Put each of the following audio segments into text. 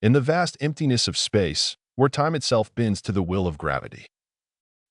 in the vast emptiness of space, where time itself bends to the will of gravity.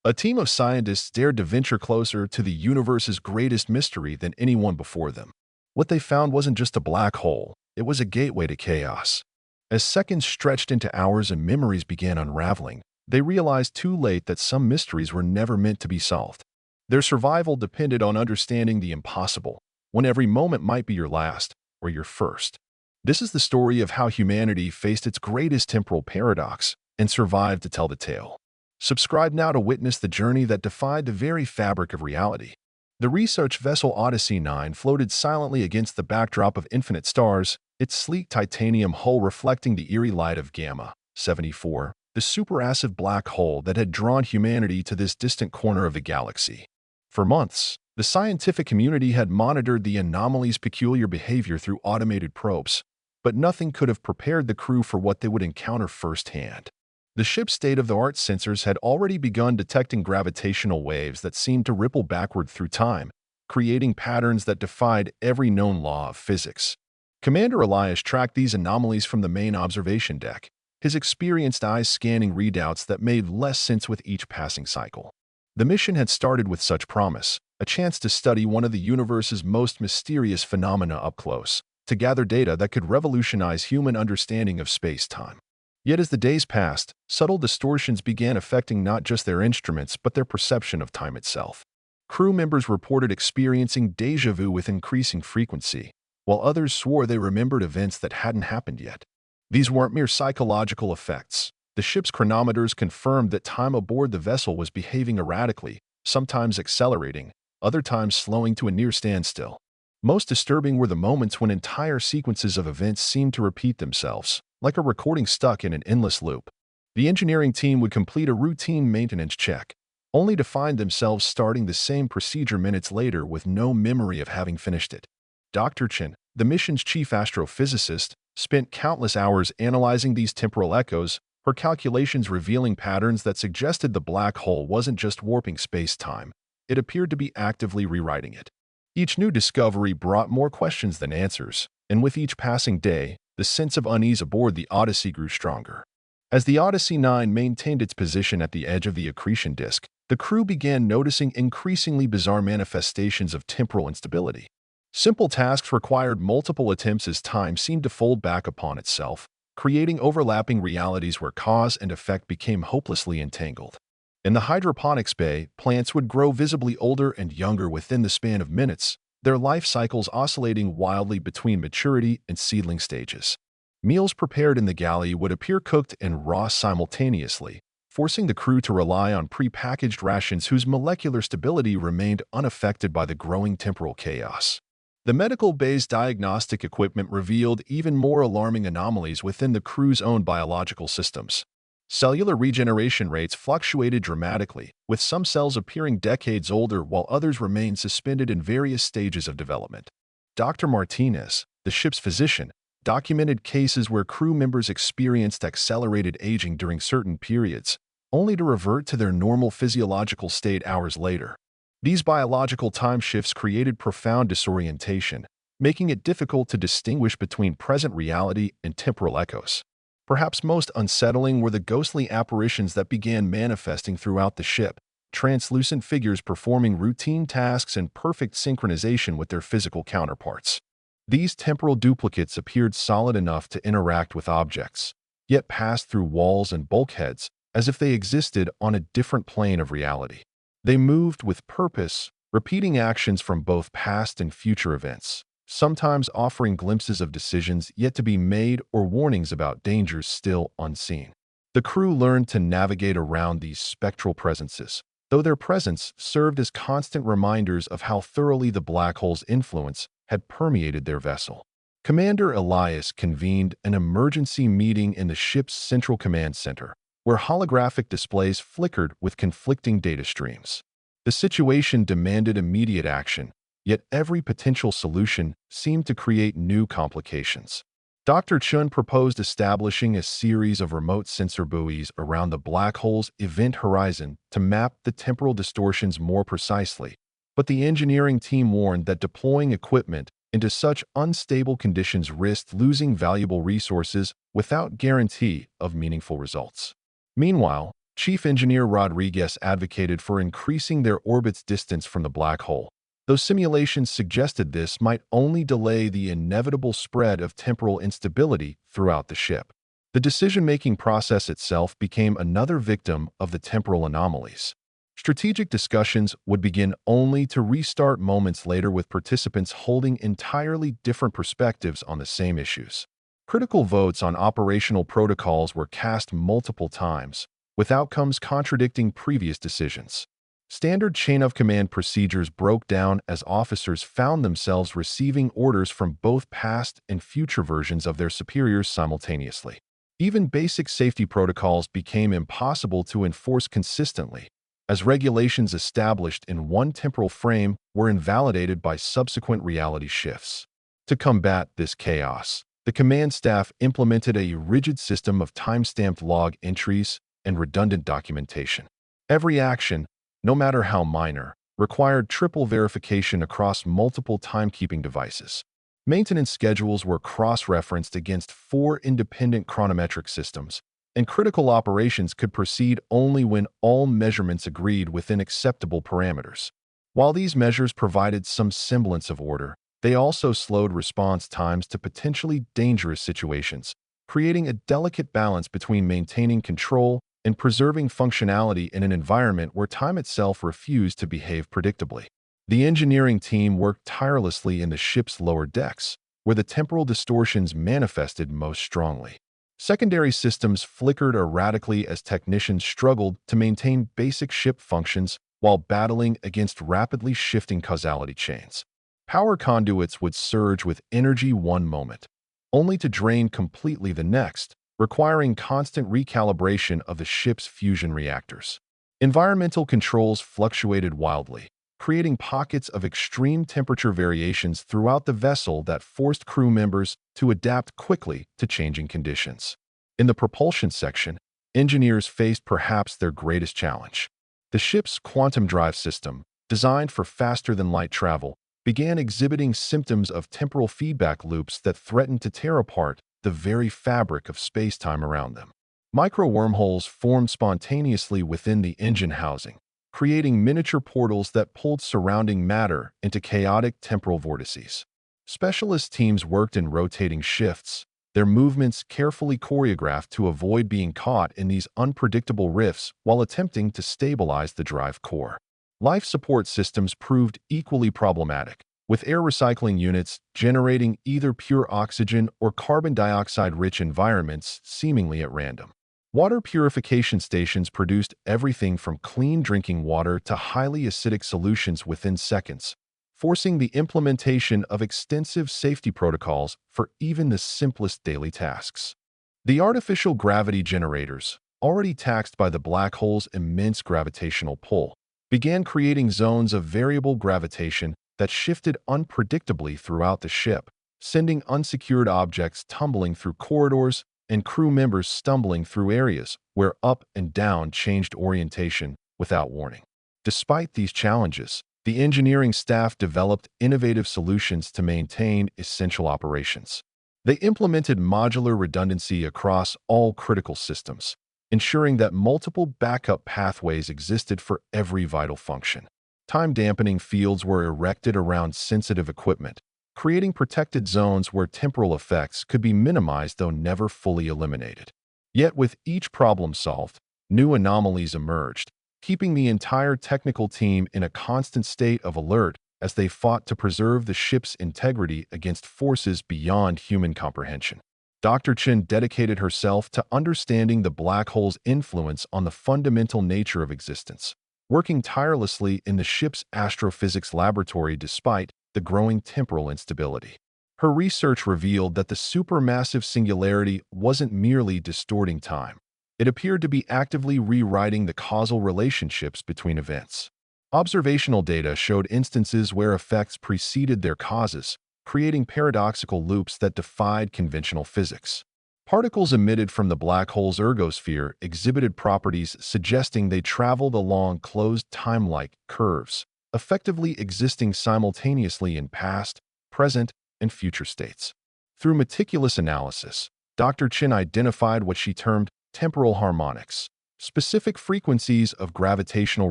A team of scientists dared to venture closer to the universe's greatest mystery than anyone before them. What they found wasn't just a black hole, it was a gateway to chaos. As seconds stretched into hours and memories began unraveling, they realized too late that some mysteries were never meant to be solved. Their survival depended on understanding the impossible, when every moment might be your last or your first. This is the story of how humanity faced its greatest temporal paradox and survived to tell the tale. Subscribe now to witness the journey that defied the very fabric of reality. The research vessel Odyssey 9 floated silently against the backdrop of infinite stars, its sleek titanium hull reflecting the eerie light of Gamma 74, the supermassive black hole that had drawn humanity to this distant corner of the galaxy. For months, the scientific community had monitored the anomaly's peculiar behavior through automated probes, but nothing could have prepared the crew for what they would encounter firsthand. The ship's state-of-the-art sensors had already begun detecting gravitational waves that seemed to ripple backward through time, creating patterns that defied every known law of physics. Commander Elias tracked these anomalies from the main observation deck, his experienced eyes scanning readouts that made less sense with each passing cycle. The mission had started with such promise, a chance to study one of the universe's most mysterious phenomena up close, to gather data that could revolutionize human understanding of space-time. Yet as the days passed, subtle distortions began affecting not just their instruments but their perception of time itself. Crew members reported experiencing déjà vu with increasing frequency, while others swore they remembered events that hadn't happened yet. These weren't mere psychological effects. The ship's chronometers confirmed that time aboard the vessel was behaving erratically, sometimes accelerating, other times slowing to a near standstill. Most disturbing were the moments when entire sequences of events seemed to repeat themselves, like a recording stuck in an endless loop. The engineering team would complete a routine maintenance check, only to find themselves starting the same procedure minutes later with no memory of having finished it. Dr. Chen, the mission's chief astrophysicist, spent countless hours analyzing these temporal echoes, her calculations revealing patterns that suggested the black hole wasn't just warping space-time, it appeared to be actively rewriting it. Each new discovery brought more questions than answers, and with each passing day, the sense of unease aboard the Odyssey grew stronger. As the Odyssey 9 maintained its position at the edge of the accretion disk, the crew began noticing increasingly bizarre manifestations of temporal instability. Simple tasks required multiple attempts as time seemed to fold back upon itself, creating overlapping realities where cause and effect became hopelessly entangled. In the hydroponics bay, plants would grow visibly older and younger within the span of minutes, their life cycles oscillating wildly between maturity and seedling stages. Meals prepared in the galley would appear cooked and raw simultaneously, forcing the crew to rely on pre-packaged rations whose molecular stability remained unaffected by the growing temporal chaos. The medical bay's diagnostic equipment revealed even more alarming anomalies within the crew's own biological systems. Cellular regeneration rates fluctuated dramatically, with some cells appearing decades older while others remained suspended in various stages of development. Dr. Martinez, the ship's physician, documented cases where crew members experienced accelerated aging during certain periods, only to revert to their normal physiological state hours later. These biological time shifts created profound disorientation, making it difficult to distinguish between present reality and temporal echoes. Perhaps most unsettling were the ghostly apparitions that began manifesting throughout the ship, translucent figures performing routine tasks in perfect synchronization with their physical counterparts. These temporal duplicates appeared solid enough to interact with objects, yet passed through walls and bulkheads as if they existed on a different plane of reality. They moved with purpose, repeating actions from both past and future events, sometimes offering glimpses of decisions yet to be made or warnings about dangers still unseen. The crew learned to navigate around these spectral presences, though their presence served as constant reminders of how thoroughly the black hole's influence had permeated their vessel. Commander Elias convened an emergency meeting in the ship's central command center, where holographic displays flickered with conflicting data streams. The situation demanded immediate action, yet every potential solution seemed to create new complications. Dr. Chun proposed establishing a series of remote sensor buoys around the black hole's event horizon to map the temporal distortions more precisely, but the engineering team warned that deploying equipment into such unstable conditions risked losing valuable resources without guarantee of meaningful results. Meanwhile, Chief Engineer Rodriguez advocated for increasing their orbit's distance from the black hole, though simulations suggested this might only delay the inevitable spread of temporal instability throughout the ship. The decision-making process itself became another victim of the temporal anomalies. Strategic discussions would begin only to restart moments later with participants holding entirely different perspectives on the same issues. Critical votes on operational protocols were cast multiple times, with outcomes contradicting previous decisions. Standard chain-of-command procedures broke down as officers found themselves receiving orders from both past and future versions of their superiors simultaneously. Even basic safety protocols became impossible to enforce consistently, as regulations established in one temporal frame were invalidated by subsequent reality shifts. To combat this chaos, the command staff implemented a rigid system of time-stamped log entries and redundant documentation. Every action, no matter how minor, required triple verification across multiple timekeeping devices. Maintenance schedules were cross-referenced against 4 independent chronometric systems, and critical operations could proceed only when all measurements agreed within acceptable parameters. While these measures provided some semblance of order, they also slowed response times to potentially dangerous situations, creating a delicate balance between maintaining control and preserving functionality in an environment where time itself refused to behave predictably. The engineering team worked tirelessly in the ship's lower decks, where the temporal distortions manifested most strongly. Secondary systems flickered erratically as technicians struggled to maintain basic ship functions while battling against rapidly shifting causality chains. Power conduits would surge with energy one moment, only to drain completely the next, requiring constant recalibration of the ship's fusion reactors. Environmental controls fluctuated wildly, creating pockets of extreme temperature variations throughout the vessel that forced crew members to adapt quickly to changing conditions. In the propulsion section, engineers faced perhaps their greatest challenge. The ship's quantum drive system, designed for faster-than-light travel, began exhibiting symptoms of temporal feedback loops that threatened to tear apart the very fabric of space-time around them. Micro-wormholes formed spontaneously within the engine housing, creating miniature portals that pulled surrounding matter into chaotic temporal vortices. Specialist teams worked in rotating shifts, their movements carefully choreographed to avoid being caught in these unpredictable rifts while attempting to stabilize the drive core. Life support systems proved equally problematic, with air recycling units generating either pure oxygen or carbon dioxide-rich environments seemingly at random. Water purification stations produced everything from clean drinking water to highly acidic solutions within seconds, forcing the implementation of extensive safety protocols for even the simplest daily tasks. The artificial gravity generators, already taxed by the black hole's immense gravitational pull, began creating zones of variable gravitation that shifted unpredictably throughout the ship, sending unsecured objects tumbling through corridors and crew members stumbling through areas where up and down changed orientation without warning. Despite these challenges, the engineering staff developed innovative solutions to maintain essential operations. They implemented modular redundancy across all critical systems, ensuring that multiple backup pathways existed for every vital function. Time-dampening fields were erected around sensitive equipment, creating protected zones where temporal effects could be minimized though never fully eliminated. Yet with each problem solved, new anomalies emerged, keeping the entire technical team in a constant state of alert as they fought to preserve the ship's integrity against forces beyond human comprehension. Dr. Chen dedicated herself to understanding the black hole's influence on the fundamental nature of existence, working tirelessly in the ship's astrophysics laboratory despite the growing temporal instability. Her research revealed that the supermassive singularity wasn't merely distorting time. It appeared to be actively rewriting the causal relationships between events. Observational data showed instances where effects preceded their causes, creating paradoxical loops that defied conventional physics. Particles emitted from the black hole's ergosphere exhibited properties suggesting they traveled along closed time-like curves, effectively existing simultaneously in past, present, and future states. Through meticulous analysis, Dr. Chin identified what she termed temporal harmonics, specific frequencies of gravitational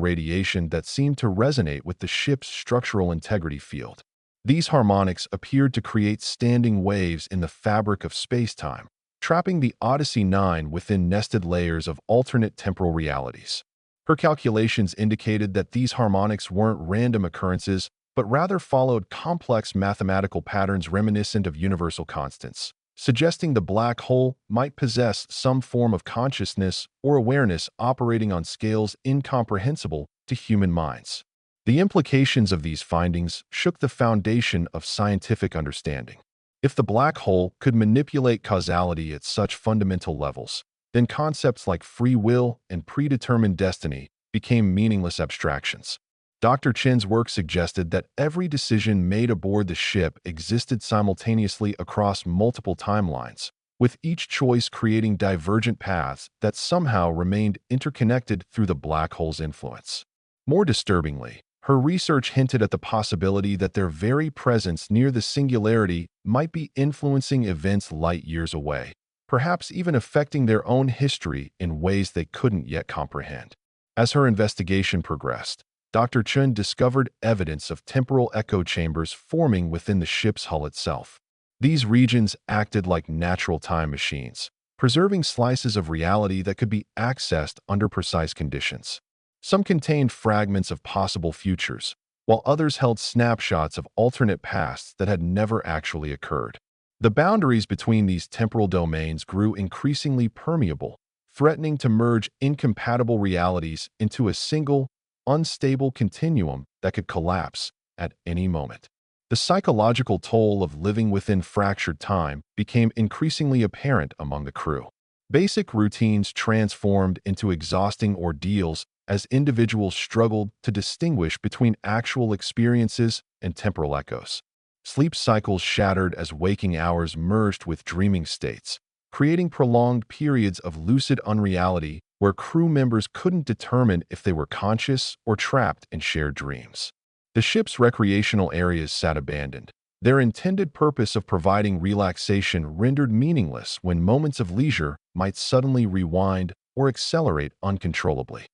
radiation that seemed to resonate with the ship's structural integrity field. These harmonics appeared to create standing waves in the fabric of space-time, trapping the Odyssey 9 within nested layers of alternate temporal realities. Her calculations indicated that these harmonics weren't random occurrences, but rather followed complex mathematical patterns reminiscent of universal constants, suggesting the black hole might possess some form of consciousness or awareness operating on scales incomprehensible to human minds. The implications of these findings shook the foundation of scientific understanding. If the black hole could manipulate causality at such fundamental levels, then concepts like free will and predetermined destiny became meaningless abstractions. Dr. Chin's work suggested that every decision made aboard the ship existed simultaneously across multiple timelines, with each choice creating divergent paths that somehow remained interconnected through the black hole's influence. More disturbingly, her research hinted at the possibility that their very presence near the singularity might be influencing events light years away, perhaps even affecting their own history in ways they couldn't yet comprehend. As her investigation progressed, Dr. Chun discovered evidence of temporal echo chambers forming within the ship's hull itself. These regions acted like natural time machines, preserving slices of reality that could be accessed under precise conditions. Some contained fragments of possible futures, while others held snapshots of alternate pasts that had never actually occurred. The boundaries between these temporal domains grew increasingly permeable, threatening to merge incompatible realities into a single, unstable continuum that could collapse at any moment. The psychological toll of living within fractured time became increasingly apparent among the crew. Basic routines transformed into exhausting ordeals as individuals struggled to distinguish between actual experiences and temporal echoes. Sleep cycles shattered as waking hours merged with dreaming states, creating prolonged periods of lucid unreality where crew members couldn't determine if they were conscious or trapped in shared dreams. The ship's recreational areas sat abandoned, their intended purpose of providing relaxation rendered meaningless when moments of leisure might suddenly rewind or accelerate uncontrollably.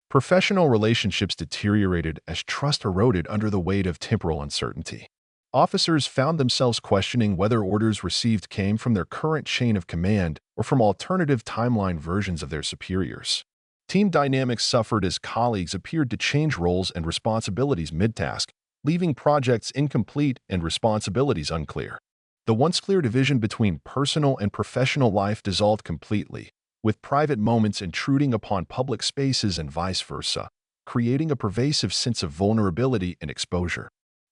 Professional relationships deteriorated as trust eroded under the weight of temporal uncertainty. Officers found themselves questioning whether orders received came from their current chain of command or from alternative timeline versions of their superiors. Team dynamics suffered as colleagues appeared to change roles and responsibilities mid-task, leaving projects incomplete and responsibilities unclear. The once clear division between personal and professional life dissolved completely, with private moments intruding upon public spaces and vice versa, creating a pervasive sense of vulnerability and exposure.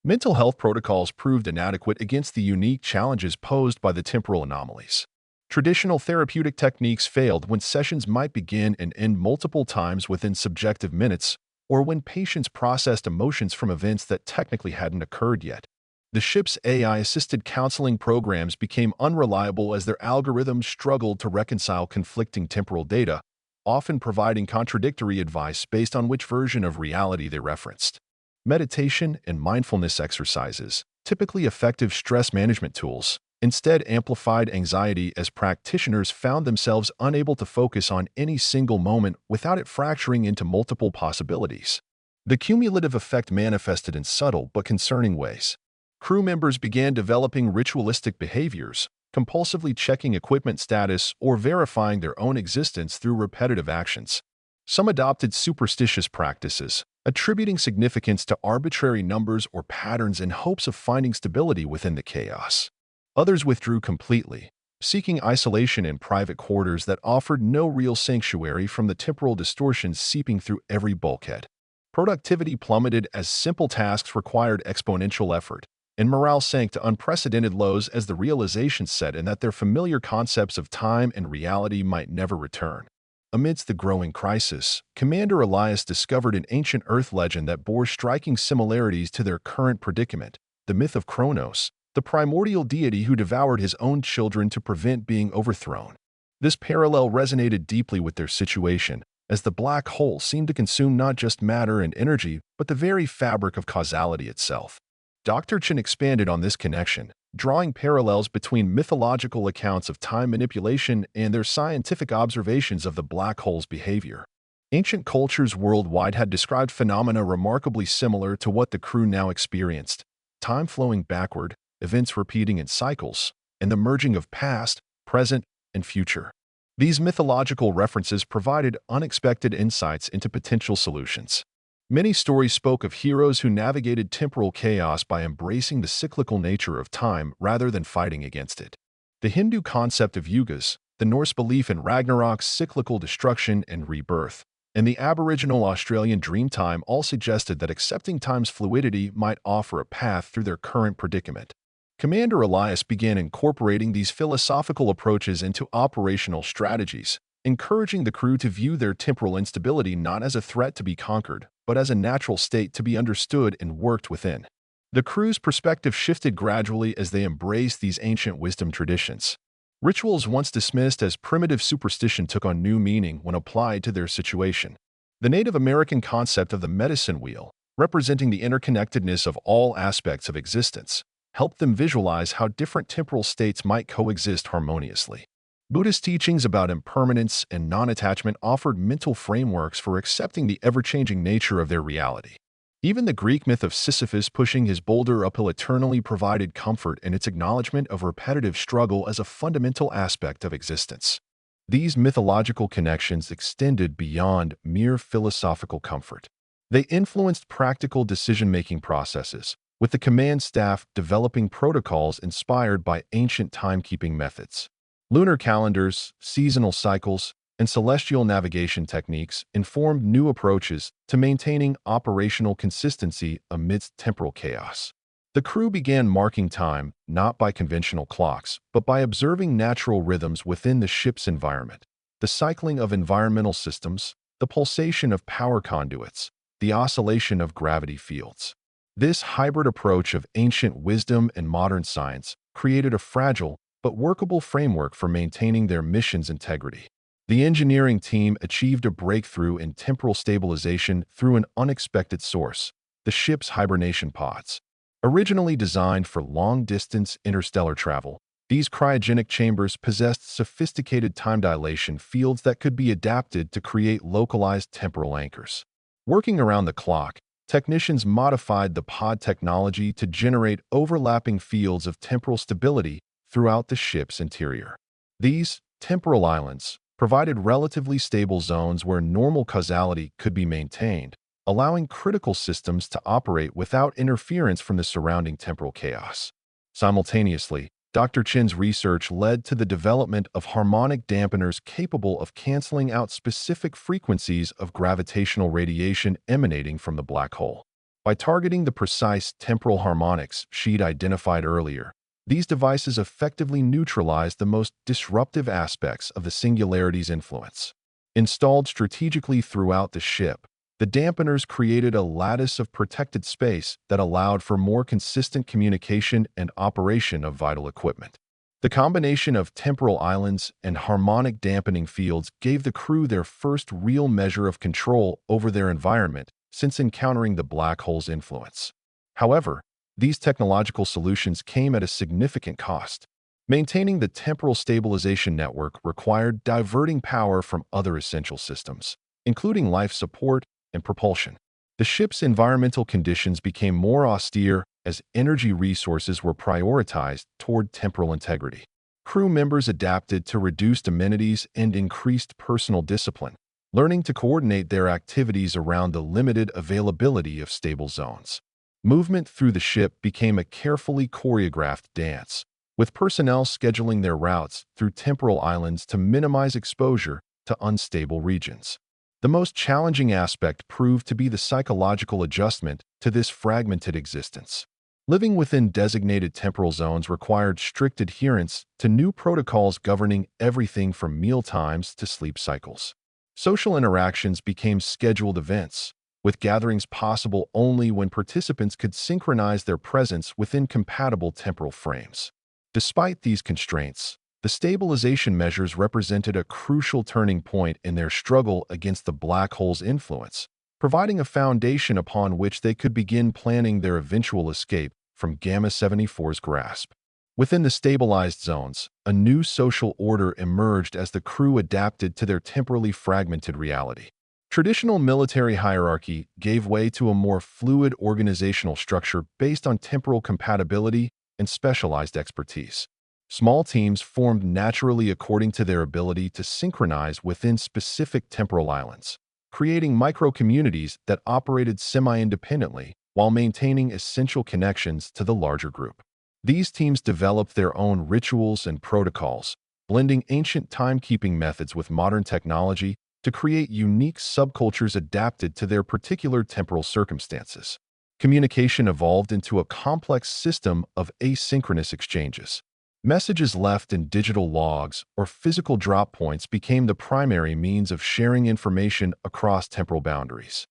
Mental health protocols proved inadequate against the unique challenges posed by the temporal anomalies. Traditional therapeutic techniques failed when sessions might begin and end multiple times within subjective minutes, or when patients processed emotions from events that technically hadn't occurred yet. The ship's AI-assisted counseling programs became unreliable as their algorithms struggled to reconcile conflicting temporal data, often providing contradictory advice based on which version of reality they referenced. Meditation and mindfulness exercises, typically effective stress management tools, instead amplified anxiety as practitioners found themselves unable to focus on any single moment without it fracturing into multiple possibilities. The cumulative effect manifested in subtle but concerning ways. Crew members began developing ritualistic behaviors, compulsively checking equipment status or verifying their own existence through repetitive actions. Some adopted superstitious practices, attributing significance to arbitrary numbers or patterns in hopes of finding stability within the chaos. Others withdrew completely, seeking isolation in private quarters that offered no real sanctuary from the temporal distortions seeping through every bulkhead. Productivity plummeted as simple tasks required exponential effort, and morale sank to unprecedented lows as the realization set in that their familiar concepts of time and reality might never return. Amidst the growing crisis, Commander Elias discovered an ancient Earth legend that bore striking similarities to their current predicament, the myth of Kronos, the primordial deity who devoured his own children to prevent being overthrown. This parallel resonated deeply with their situation, as the black hole seemed to consume not just matter and energy, but the very fabric of causality itself. Dr. Chen expanded on this connection, drawing parallels between mythological accounts of time manipulation and their scientific observations of the black hole's behavior. Ancient cultures worldwide had described phenomena remarkably similar to what the crew now experienced: time flowing backward, events repeating in cycles, and the merging of past, present, and future. These mythological references provided unexpected insights into potential solutions. Many stories spoke of heroes who navigated temporal chaos by embracing the cyclical nature of time rather than fighting against it. The Hindu concept of yugas, the Norse belief in Ragnarok's cyclical destruction and rebirth, and the Aboriginal Australian Dreamtime all suggested that accepting time's fluidity might offer a path through their current predicament. Commander Elias began incorporating these philosophical approaches into operational strategies, encouraging the crew to view their temporal instability not as a threat to be conquered, but as a natural state to be understood and worked within. The crew's perspective shifted gradually as they embraced these ancient wisdom traditions. Rituals once dismissed as primitive superstition took on new meaning when applied to their situation. The Native American concept of the medicine wheel, representing the interconnectedness of all aspects of existence, helped them visualize how different temporal states might coexist harmoniously. Buddhist teachings about impermanence and non-attachment offered mental frameworks for accepting the ever-changing nature of their reality. Even the Greek myth of Sisyphus pushing his boulder uphill eternally provided comfort in its acknowledgement of repetitive struggle as a fundamental aspect of existence. These mythological connections extended beyond mere philosophical comfort. They influenced practical decision-making processes, with the command staff developing protocols inspired by ancient timekeeping methods. Lunar calendars, seasonal cycles, and celestial navigation techniques informed new approaches to maintaining operational consistency amidst temporal chaos. The crew began marking time not by conventional clocks, but by observing natural rhythms within the ship's environment: the cycling of environmental systems, the pulsation of power conduits, the oscillation of gravity fields. This hybrid approach of ancient wisdom and modern science created a fragile but workable framework for maintaining their mission's integrity. The engineering team achieved a breakthrough in temporal stabilization through an unexpected source: the ship's hibernation pods. Originally designed for long-distance interstellar travel, these cryogenic chambers possessed sophisticated time dilation fields that could be adapted to create localized temporal anchors. Working around the clock, technicians modified the pod technology to generate overlapping fields of temporal stability throughout the ship's interior. These temporal islands provided relatively stable zones where normal causality could be maintained, allowing critical systems to operate without interference from the surrounding temporal chaos. Simultaneously, Dr. Chen's research led to the development of harmonic dampeners capable of canceling out specific frequencies of gravitational radiation emanating from the black hole. By targeting the precise temporal harmonics she'd identified earlier, these devices effectively neutralized the most disruptive aspects of the singularity's influence. Installed strategically throughout the ship, the dampeners created a lattice of protected space that allowed for more consistent communication and operation of vital equipment. The combination of temporal islands and harmonic dampening fields gave the crew their first real measure of control over their environment since encountering the black hole's influence. However, these technological solutions came at a significant cost. Maintaining the temporal stabilization network required diverting power from other essential systems, including life support and propulsion. The ship's environmental conditions became more austere as energy resources were prioritized toward temporal integrity. Crew members adapted to reduced amenities and increased personal discipline, learning to coordinate their activities around the limited availability of stable zones. Movement through the ship became a carefully choreographed dance, with personnel scheduling their routes through temporal islands to minimize exposure to unstable regions. The most challenging aspect proved to be the psychological adjustment to this fragmented existence. Living within designated temporal zones required strict adherence to new protocols governing everything from meal times to sleep cycles. Social interactions became scheduled events, with gatherings possible only when participants could synchronize their presence within compatible temporal frames. Despite these constraints, the stabilization measures represented a crucial turning point in their struggle against the black hole's influence, providing a foundation upon which they could begin planning their eventual escape from Gamma 74's grasp. Within the stabilized zones, a new social order emerged as the crew adapted to their temporally fragmented reality. Traditional military hierarchy gave way to a more fluid organizational structure based on temporal compatibility and specialized expertise. Small teams formed naturally according to their ability to synchronize within specific temporal islands, creating micro-communities that operated semi-independently while maintaining essential connections to the larger group. These teams developed their own rituals and protocols, blending ancient timekeeping methods with modern technology to create unique subcultures adapted to their particular temporal circumstances. Communication evolved into a complex system of asynchronous exchanges. Messages left in digital logs or physical drop points became the primary means of sharing information across temporal boundaries.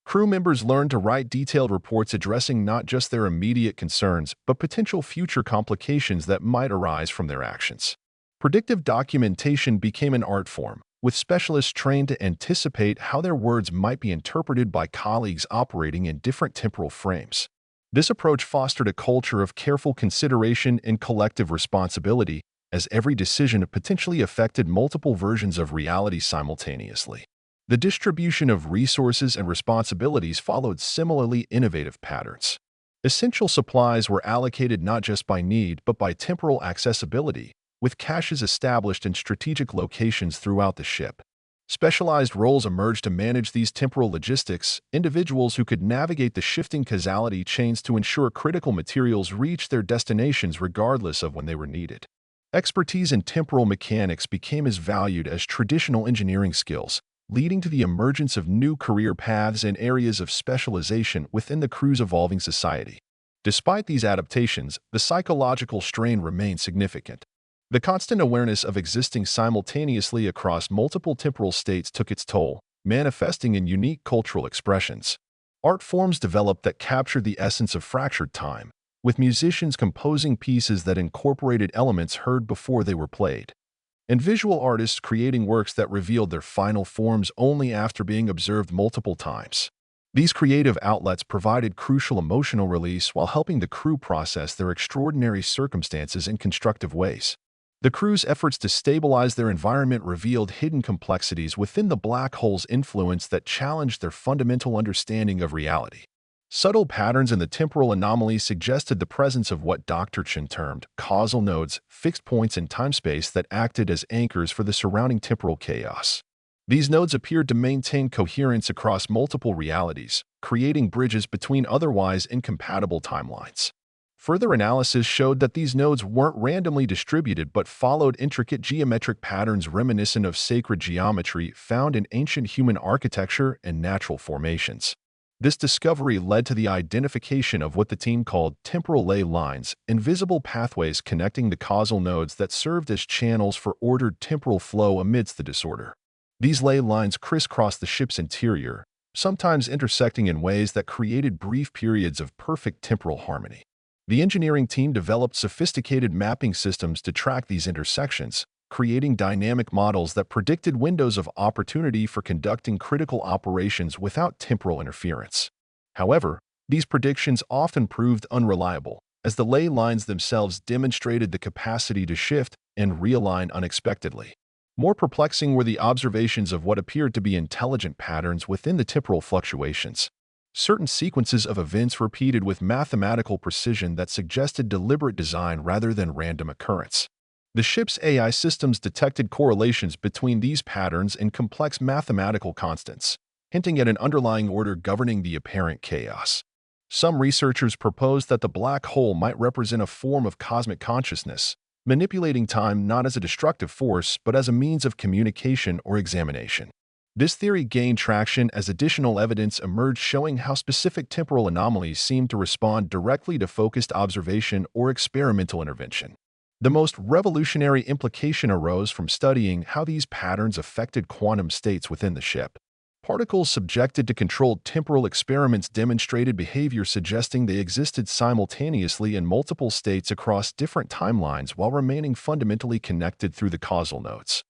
Crew members learned to write detailed reports addressing not just their immediate concerns, but potential future complications that might arise from their actions. Predictive documentation became an art form, with specialists trained to anticipate how their words might be interpreted by colleagues operating in different temporal frames. This approach fostered a culture of careful consideration and collective responsibility, as every decision potentially affected multiple versions of reality simultaneously. The distribution of resources and responsibilities followed similarly innovative patterns. Essential supplies were allocated not just by need but by temporal accessibility, with caches established in strategic locations throughout the ship. Specialized roles emerged to manage these temporal logistics, individuals who could navigate the shifting causality chains to ensure critical materials reached their destinations regardless of when they were needed. Expertise in temporal mechanics became as valued as traditional engineering skills, leading to the emergence of new career paths and areas of specialization within the crew's evolving society. Despite these adaptations, the psychological strain remained significant. The constant awareness of existing simultaneously across multiple temporal states took its toll, manifesting in unique cultural expressions. Art forms developed that captured the essence of fractured time, with musicians composing pieces that incorporated elements heard before they were played, and visual artists creating works that revealed their final forms only after being observed multiple times. These creative outlets provided crucial emotional release while helping the crew process their extraordinary circumstances in constructive ways. The crew's efforts to stabilize their environment revealed hidden complexities within the black hole's influence that challenged their fundamental understanding of reality. Subtle patterns in the temporal anomalies suggested the presence of what Dr. Chen termed causal nodes, fixed points in time-space that acted as anchors for the surrounding temporal chaos. These nodes appeared to maintain coherence across multiple realities, creating bridges between otherwise incompatible timelines. Further analysis showed that these nodes weren't randomly distributed but followed intricate geometric patterns reminiscent of sacred geometry found in ancient human architecture and natural formations. This discovery led to the identification of what the team called temporal ley lines, invisible pathways connecting the causal nodes that served as channels for ordered temporal flow amidst the disorder. These ley lines crisscrossed the ship's interior, sometimes intersecting in ways that created brief periods of perfect temporal harmony. The engineering team developed sophisticated mapping systems to track these intersections, creating dynamic models that predicted windows of opportunity for conducting critical operations without temporal interference. However, these predictions often proved unreliable, as the ley lines themselves demonstrated the capacity to shift and realign unexpectedly. More perplexing were the observations of what appeared to be intelligent patterns within the temporal fluctuations. Certain sequences of events repeated with mathematical precision that suggested deliberate design rather than random occurrence. The ship's AI systems detected correlations between these patterns and complex mathematical constants, hinting at an underlying order governing the apparent chaos. Some researchers proposed that the black hole might represent a form of cosmic consciousness, manipulating time not as a destructive force but as a means of communication or examination. This theory gained traction as additional evidence emerged showing how specific temporal anomalies seemed to respond directly to focused observation or experimental intervention. The most revolutionary implication arose from studying how these patterns affected quantum states within the ship. Particles subjected to controlled temporal experiments demonstrated behavior suggesting they existed simultaneously in multiple states across different timelines while remaining fundamentally connected through the causal nodes.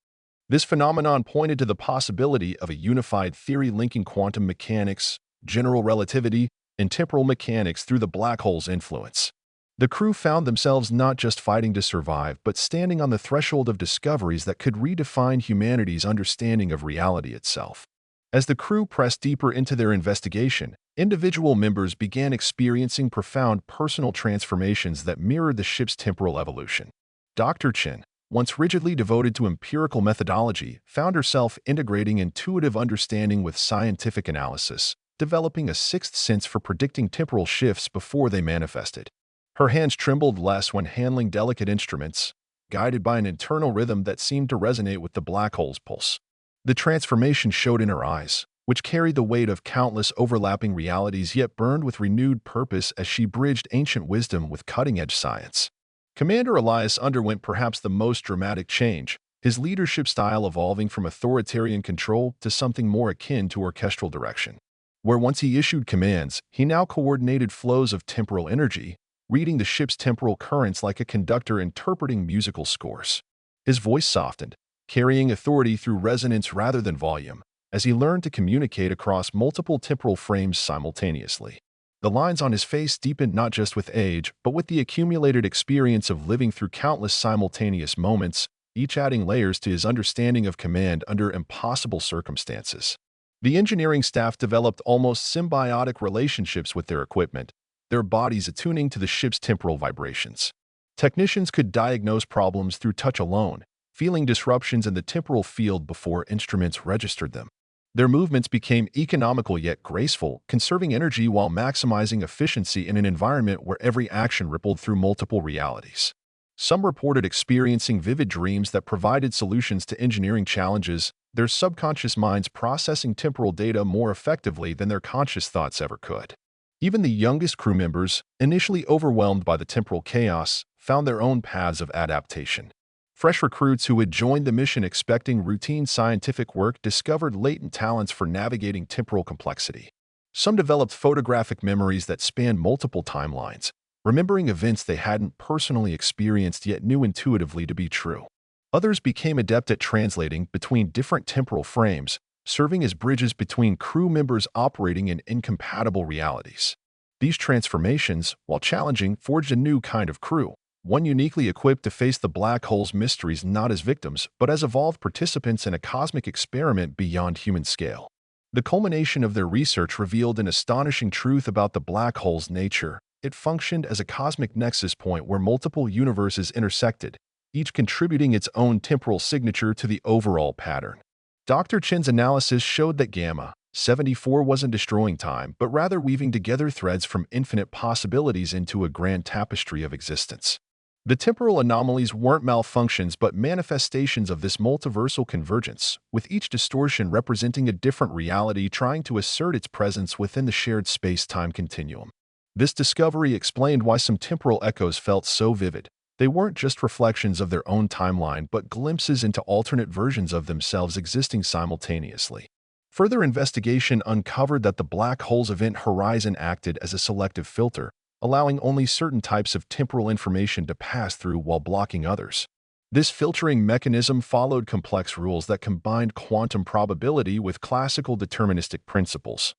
This phenomenon pointed to the possibility of a unified theory linking quantum mechanics, general relativity, and temporal mechanics through the black hole's influence. The crew found themselves not just fighting to survive, but standing on the threshold of discoveries that could redefine humanity's understanding of reality itself. As the crew pressed deeper into their investigation, individual members began experiencing profound personal transformations that mirrored the ship's temporal evolution. Dr. Chen, once rigidly devoted to empirical methodology, found herself integrating intuitive understanding with scientific analysis, developing a sixth sense for predicting temporal shifts before they manifested. Her hands trembled less when handling delicate instruments, guided by an internal rhythm that seemed to resonate with the black hole's pulse. The transformation showed in her eyes, which carried the weight of countless overlapping realities yet burned with renewed purpose as she bridged ancient wisdom with cutting-edge science. Commander Elias underwent perhaps the most dramatic change, his leadership style evolving from authoritarian control to something more akin to orchestral direction. Where once he issued commands, he now coordinated flows of temporal energy, reading the ship's temporal currents like a conductor interpreting musical scores. His voice softened, carrying authority through resonance rather than volume, as he learned to communicate across multiple temporal frames simultaneously. The lines on his face deepened not just with age, but with the accumulated experience of living through countless simultaneous moments, each adding layers to his understanding of command under impossible circumstances. The engineering staff developed almost symbiotic relationships with their equipment, their bodies attuning to the ship's temporal vibrations. Technicians could diagnose problems through touch alone, feeling disruptions in the temporal field before instruments registered them. Their movements became economical yet graceful, conserving energy while maximizing efficiency in an environment where every action rippled through multiple realities. Some reported experiencing vivid dreams that provided solutions to engineering challenges, their subconscious minds processing temporal data more effectively than their conscious thoughts ever could. Even the youngest crew members, initially overwhelmed by the temporal chaos, found their own paths of adaptation. Fresh recruits who had joined the mission expecting routine scientific work discovered latent talents for navigating temporal complexity. Some developed photographic memories that spanned multiple timelines, remembering events they hadn't personally experienced yet knew intuitively to be true. Others became adept at translating between different temporal frames, serving as bridges between crew members operating in incompatible realities. These transformations, while challenging, forged a new kind of crew, one uniquely equipped to face the black hole's mysteries not as victims, but as evolved participants in a cosmic experiment beyond human scale. The culmination of their research revealed an astonishing truth about the black hole's nature. It functioned as a cosmic nexus point where multiple universes intersected, each contributing its own temporal signature to the overall pattern. Dr. Chen's analysis showed that Gamma 74 wasn't destroying time, but rather weaving together threads from infinite possibilities into a grand tapestry of existence. The temporal anomalies weren't malfunctions but manifestations of this multiversal convergence, with each distortion representing a different reality trying to assert its presence within the shared space-time continuum. This discovery explained why some temporal echoes felt so vivid. They weren't just reflections of their own timeline, but glimpses into alternate versions of themselves existing simultaneously. Further investigation uncovered that the black hole's event horizon acted as a selective filter, allowing only certain types of temporal information to pass through while blocking others. This filtering mechanism followed complex rules that combined quantum probability with classical deterministic principles,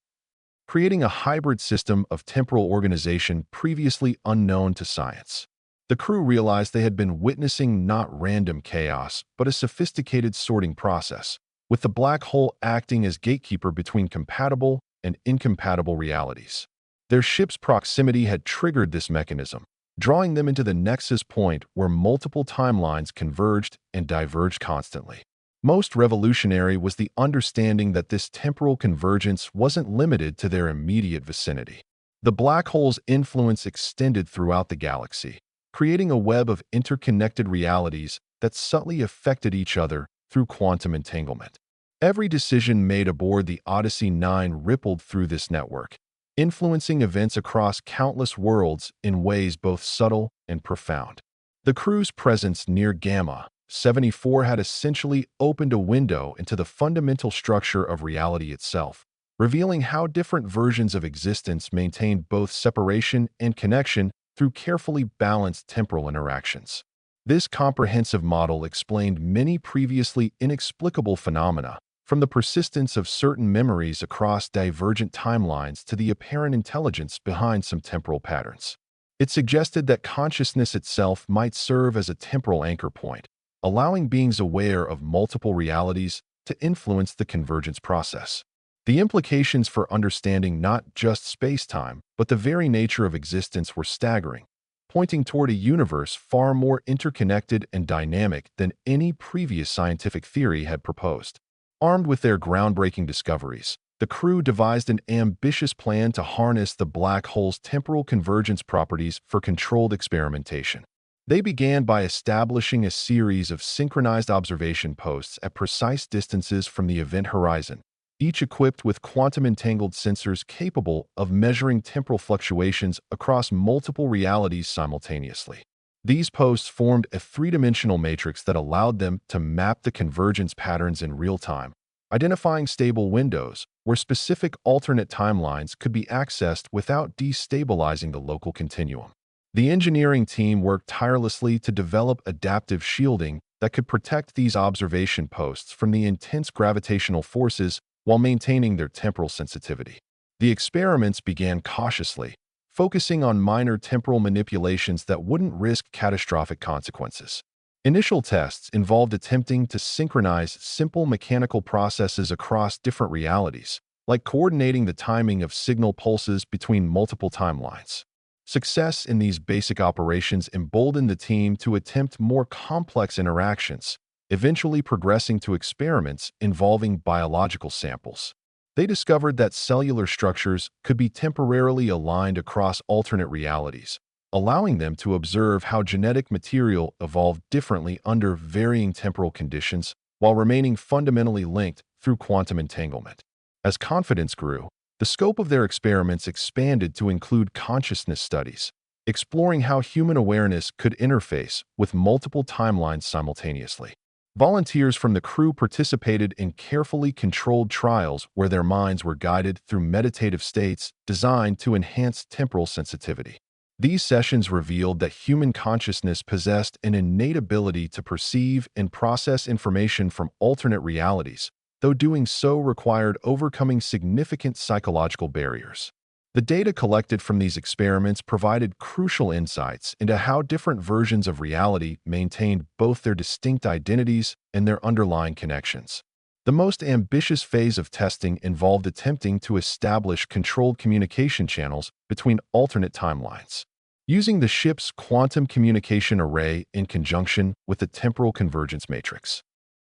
creating a hybrid system of temporal organization previously unknown to science. The crew realized they had been witnessing not random chaos, but a sophisticated sorting process, with the black hole acting as gatekeeper between compatible and incompatible realities. Their ship's proximity had triggered this mechanism, drawing them into the nexus point where multiple timelines converged and diverged constantly. Most revolutionary was the understanding that this temporal convergence wasn't limited to their immediate vicinity. The black hole's influence extended throughout the galaxy, creating a web of interconnected realities that subtly affected each other through quantum entanglement. Every decision made aboard the Odyssey 9 rippled through this network, influencing events across countless worlds in ways both subtle and profound. The crew's presence near Gamma 74 had essentially opened a window into the fundamental structure of reality itself, revealing how different versions of existence maintained both separation and connection through carefully balanced temporal interactions. This comprehensive model explained many previously inexplicable phenomena, from the persistence of certain memories across divergent timelines to the apparent intelligence behind some temporal patterns. It suggested that consciousness itself might serve as a temporal anchor point, allowing beings aware of multiple realities to influence the convergence process. The implications for understanding not just space-time, but the very nature of existence were staggering, pointing toward a universe far more interconnected and dynamic than any previous scientific theory had proposed. Armed with their groundbreaking discoveries, the crew devised an ambitious plan to harness the black hole's temporal convergence properties for controlled experimentation. They began by establishing a series of synchronized observation posts at precise distances from the event horizon, each equipped with quantum-entangled sensors capable of measuring temporal fluctuations across multiple realities simultaneously. These posts formed a three-dimensional matrix that allowed them to map the convergence patterns in real time, identifying stable windows where specific alternate timelines could be accessed without destabilizing the local continuum. The engineering team worked tirelessly to develop adaptive shielding that could protect these observation posts from the intense gravitational forces while maintaining their temporal sensitivity. The experiments began cautiously, focusing on minor temporal manipulations that wouldn't risk catastrophic consequences. Initial tests involved attempting to synchronize simple mechanical processes across different realities, like coordinating the timing of signal pulses between multiple timelines. Success in these basic operations emboldened the team to attempt more complex interactions, eventually progressing to experiments involving biological samples. They discovered that cellular structures could be temporarily aligned across alternate realities, allowing them to observe how genetic material evolved differently under varying temporal conditions while remaining fundamentally linked through quantum entanglement. As confidence grew, the scope of their experiments expanded to include consciousness studies, exploring how human awareness could interface with multiple timelines simultaneously. Volunteers from the crew participated in carefully controlled trials where their minds were guided through meditative states designed to enhance temporal sensitivity. These sessions revealed that human consciousness possessed an innate ability to perceive and process information from alternate realities, though doing so required overcoming significant psychological barriers. The data collected from these experiments provided crucial insights into how different versions of reality maintained both their distinct identities and their underlying connections. The most ambitious phase of testing involved attempting to establish controlled communication channels between alternate timelines. Using the ship's quantum communication array in conjunction with the temporal convergence matrix,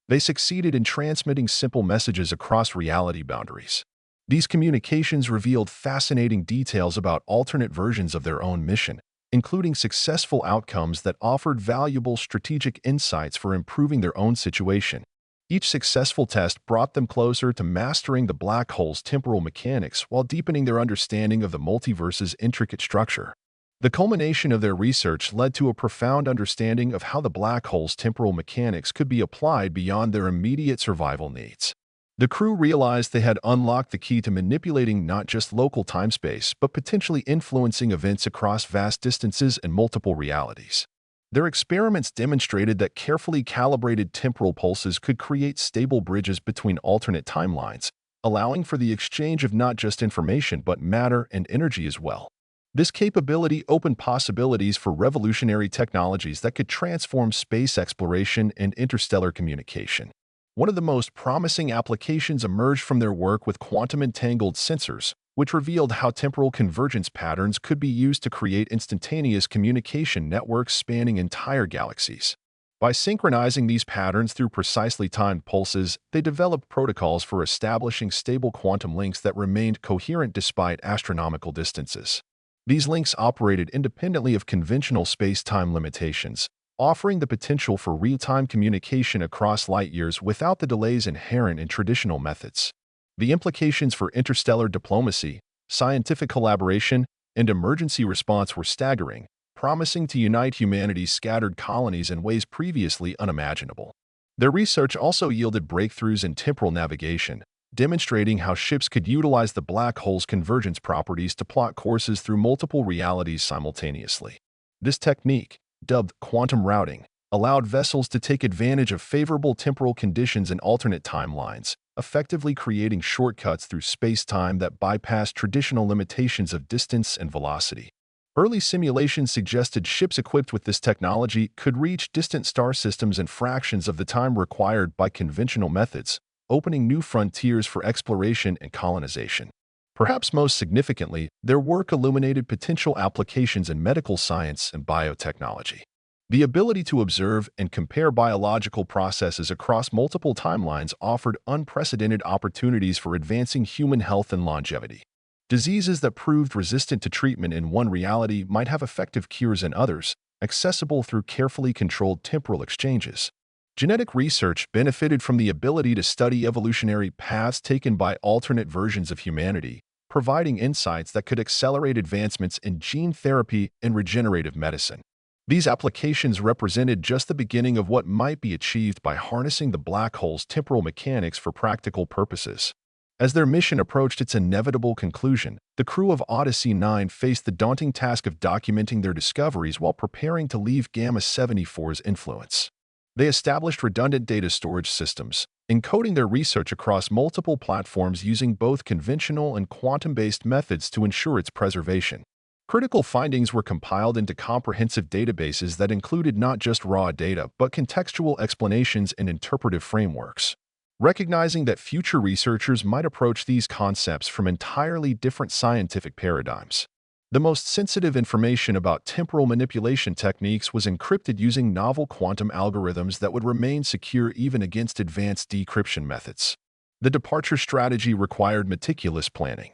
they succeeded in transmitting simple messages across reality boundaries. These communications revealed fascinating details about alternate versions of their own mission, including successful outcomes that offered valuable strategic insights for improving their own situation. Each successful test brought them closer to mastering the black hole's temporal mechanics while deepening their understanding of the multiverse's intricate structure. The culmination of their research led to a profound understanding of how the black hole's temporal mechanics could be applied beyond their immediate survival needs. The crew realized they had unlocked the key to manipulating not just local time-space, but potentially influencing events across vast distances and multiple realities. Their experiments demonstrated that carefully calibrated temporal pulses could create stable bridges between alternate timelines, allowing for the exchange of not just information but matter and energy as well. This capability opened possibilities for revolutionary technologies that could transform space exploration and interstellar communication. One of the most promising applications emerged from their work with quantum-entangled sensors, which revealed how temporal convergence patterns could be used to create instantaneous communication networks spanning entire galaxies. By synchronizing these patterns through precisely timed pulses, they developed protocols for establishing stable quantum links that remained coherent despite astronomical distances. These links operated independently of conventional space-time limitations, offering the potential for real-time communication across light years without the delays inherent in traditional methods. The implications for interstellar diplomacy, scientific collaboration, and emergency response were staggering, promising to unite humanity's scattered colonies in ways previously unimaginable. Their research also yielded breakthroughs in temporal navigation, demonstrating how ships could utilize the black hole's convergence properties to plot courses through multiple realities simultaneously. This technique, dubbed quantum routing, allowed vessels to take advantage of favorable temporal conditions in alternate timelines, effectively creating shortcuts through space-time that bypass traditional limitations of distance and velocity. Early simulations suggested ships equipped with this technology could reach distant star systems in fractions of the time required by conventional methods, opening new frontiers for exploration and colonization. Perhaps most significantly, their work illuminated potential applications in medical science and biotechnology. The ability to observe and compare biological processes across multiple timelines offered unprecedented opportunities for advancing human health and longevity. Diseases that proved resistant to treatment in one reality might have effective cures in others, accessible through carefully controlled temporal exchanges. Genetic research benefited from the ability to study evolutionary paths taken by alternate versions of humanity, providing insights that could accelerate advancements in gene therapy and regenerative medicine. These applications represented just the beginning of what might be achieved by harnessing the black hole's temporal mechanics for practical purposes. As their mission approached its inevitable conclusion, the crew of Odyssey 9 faced the daunting task of documenting their discoveries while preparing to leave Gamma 74's influence. They established redundant data storage systems, encoding their research across multiple platforms using both conventional and quantum-based methods to ensure its preservation. Critical findings were compiled into comprehensive databases that included not just raw data, but contextual explanations and interpretive frameworks. Recognizing that future researchers might approach these concepts from entirely different scientific paradigms, the most sensitive information about temporal manipulation techniques was encrypted using novel quantum algorithms that would remain secure even against advanced decryption methods. The departure strategy required meticulous planning,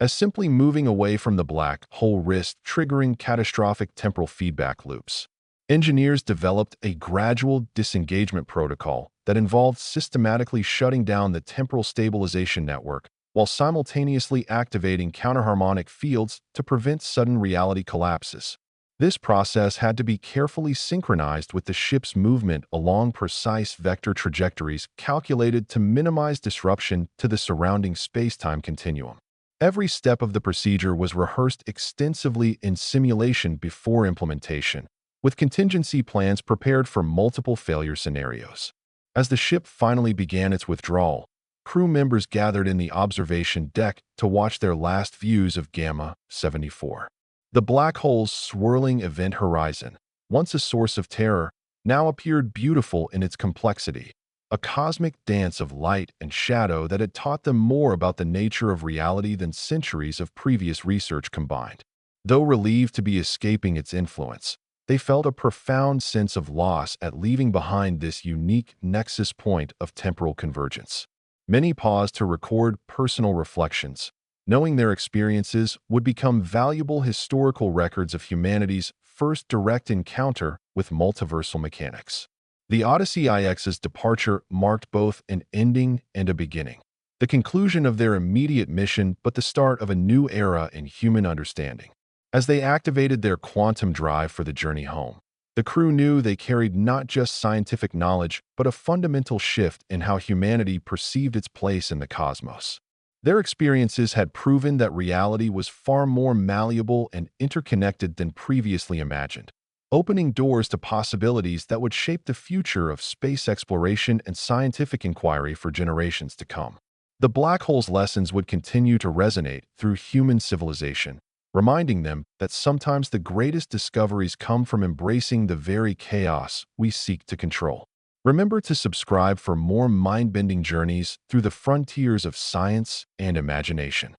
as simply moving away from the black hole risked triggering catastrophic temporal feedback loops. Engineers developed a gradual disengagement protocol that involved systematically shutting down the temporal stabilization network while simultaneously activating counterharmonic fields to prevent sudden reality collapses. This process had to be carefully synchronized with the ship's movement along precise vector trajectories calculated to minimize disruption to the surrounding space-time continuum. Every step of the procedure was rehearsed extensively in simulation before implementation, with contingency plans prepared for multiple failure scenarios. As the ship finally began its withdrawal, crew members gathered in the observation deck to watch their last views of Gamma 74. The black hole's swirling event horizon, once a source of terror, now appeared beautiful in its complexity, a cosmic dance of light and shadow that had taught them more about the nature of reality than centuries of previous research combined. Though relieved to be escaping its influence, they felt a profound sense of loss at leaving behind this unique nexus point of temporal convergence. Many paused to record personal reflections, knowing their experiences would become valuable historical records of humanity's first direct encounter with multiversal mechanics. The Odyssey IX's departure marked both an ending and a beginning, the conclusion of their immediate mission but the start of a new era in human understanding. As they activated their quantum drive for the journey home, the crew knew they carried not just scientific knowledge, but a fundamental shift in how humanity perceived its place in the cosmos. Their experiences had proven that reality was far more malleable and interconnected than previously imagined, opening doors to possibilities that would shape the future of space exploration and scientific inquiry for generations to come. The black hole's lessons would continue to resonate through human civilization, reminding them that sometimes the greatest discoveries come from embracing the very chaos we seek to control. Remember to subscribe for more mind-bending journeys through the frontiers of science and imagination.